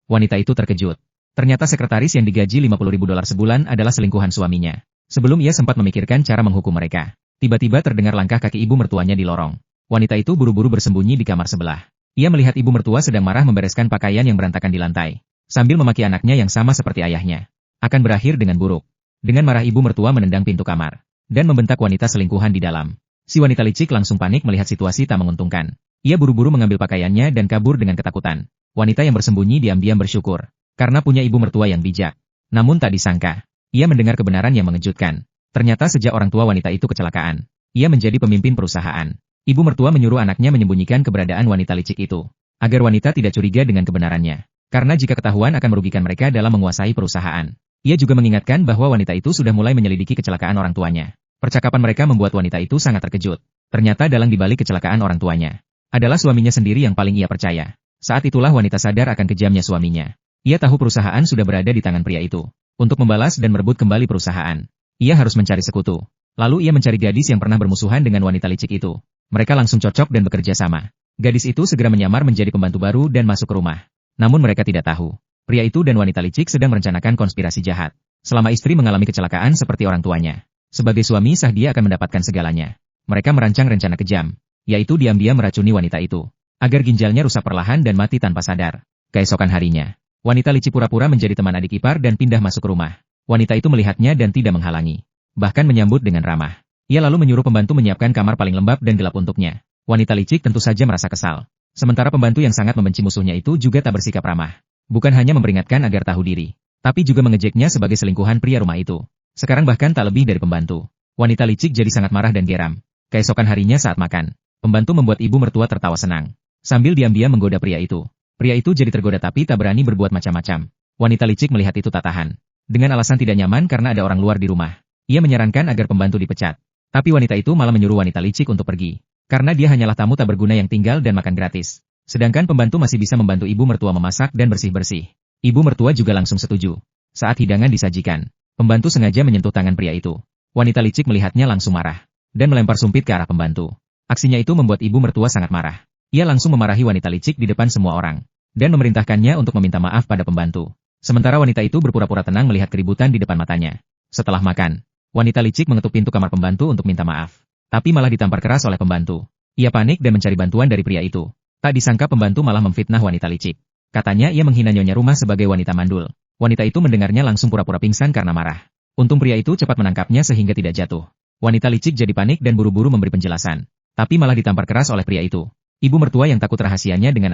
Wanita itu terkejut. Ternyata sekretaris yang digaji 50.000 dolar sebulan adalah selingkuhan suaminya. Sebelum ia sempat memikirkan cara menghukum mereka, tiba-tiba terdengar langkah kaki ibu mertuanya di lorong. Wanita itu buru-buru bersembunyi di kamar sebelah. Ia melihat ibu mertua sedang marah membereskan pakaian yang berantakan di lantai, sambil memaki anaknya yang sama seperti ayahnya. Akan berakhir dengan buruk. Dengan marah ibu mertua menendang pintu kamar, dan membentak wanita selingkuhan di dalam. Si wanita licik langsung panik melihat situasi tak menguntungkan. Ia buru-buru mengambil pakaiannya dan kabur dengan ketakutan. Wanita yang bersembunyi diam-diam bersyukur, karena punya ibu mertua yang bijak. Namun tak disangka, ia mendengar kebenaran yang mengejutkan. Ternyata sejak orang tua wanita itu kecelakaan, ia menjadi pemimpin perusahaan. Ibu mertua menyuruh anaknya menyembunyikan keberadaan wanita licik itu, agar wanita tidak curiga dengan kebenarannya. Karena jika ketahuan akan merugikan mereka dalam menguasai perusahaan. Ia juga mengingatkan bahwa wanita itu sudah mulai menyelidiki kecelakaan orang tuanya. Percakapan mereka membuat wanita itu sangat terkejut. Ternyata dalang dibalik kecelakaan orang tuanya adalah suaminya sendiri yang paling ia percaya. Saat itulah wanita sadar akan kejamnya suaminya. Ia tahu perusahaan sudah berada di tangan pria itu. Untuk membalas dan merebut kembali perusahaan, ia harus mencari sekutu. Lalu ia mencari gadis yang pernah bermusuhan dengan wanita licik itu. Mereka langsung cocok dan bekerja sama. Gadis itu segera menyamar menjadi pembantu baru dan masuk ke rumah. Namun mereka tidak tahu, pria itu dan wanita licik sedang merencanakan konspirasi jahat. Selama istri mengalami kecelakaan seperti orang tuanya, sebagai suami sah dia akan mendapatkan segalanya. Mereka merancang rencana kejam, yaitu diam-diam meracuni wanita itu, agar ginjalnya rusak perlahan dan mati tanpa sadar. Keesokan harinya, wanita licik pura-pura menjadi teman adik ipar dan pindah masuk ke rumah. Wanita itu melihatnya dan tidak menghalangi, bahkan menyambut dengan ramah. Ia lalu menyuruh pembantu menyiapkan kamar paling lembab dan gelap untuknya. Wanita licik tentu saja merasa kesal. Sementara pembantu yang sangat membenci musuhnya itu juga tak bersikap ramah. Bukan hanya memperingatkan agar tahu diri, tapi juga mengejeknya sebagai selingkuhan pria rumah itu. Sekarang bahkan tak lebih dari pembantu. Wanita licik jadi sangat marah dan geram. Keesokan harinya saat makan, pembantu membuat ibu mertua tertawa senang, sambil diam-diam menggoda pria itu. Pria itu jadi tergoda tapi tak berani berbuat macam-macam. Wanita licik melihat itu tak tahan. Dengan alasan tidak nyaman karena ada orang luar di rumah, ia menyarankan agar pembantu dipecat. Tapi wanita itu malah menyuruh wanita licik untuk pergi, karena dia hanyalah tamu tak berguna yang tinggal dan makan gratis. Sedangkan pembantu masih bisa membantu ibu mertua memasak dan bersih-bersih. Ibu mertua juga langsung setuju. Saat hidangan disajikan, pembantu sengaja menyentuh tangan pria itu. Wanita licik melihatnya langsung marah, dan melempar sumpit ke arah pembantu. Aksinya itu membuat ibu mertua sangat marah. Ia langsung memarahi wanita licik di depan semua orang, dan memerintahkannya untuk meminta maaf pada pembantu. Sementara wanita itu berpura-pura tenang melihat keributan di depan matanya. Setelah makan, wanita licik mengetuk pintu kamar pembantu untuk minta maaf, tapi malah ditampar keras oleh pembantu. Ia panik dan mencari bantuan dari pria itu. Tak disangka pembantu malah memfitnah wanita licik. Katanya ia menghina nyonya rumah sebagai wanita mandul. Wanita itu mendengarnya langsung pura-pura pingsan karena marah. Untung pria itu cepat menangkapnya sehingga tidak jatuh. Wanita licik jadi panik dan buru-buru memberi penjelasan, tapi malah ditampar keras oleh pria itu. Ibu mertua yang takut rahasianya dengan anak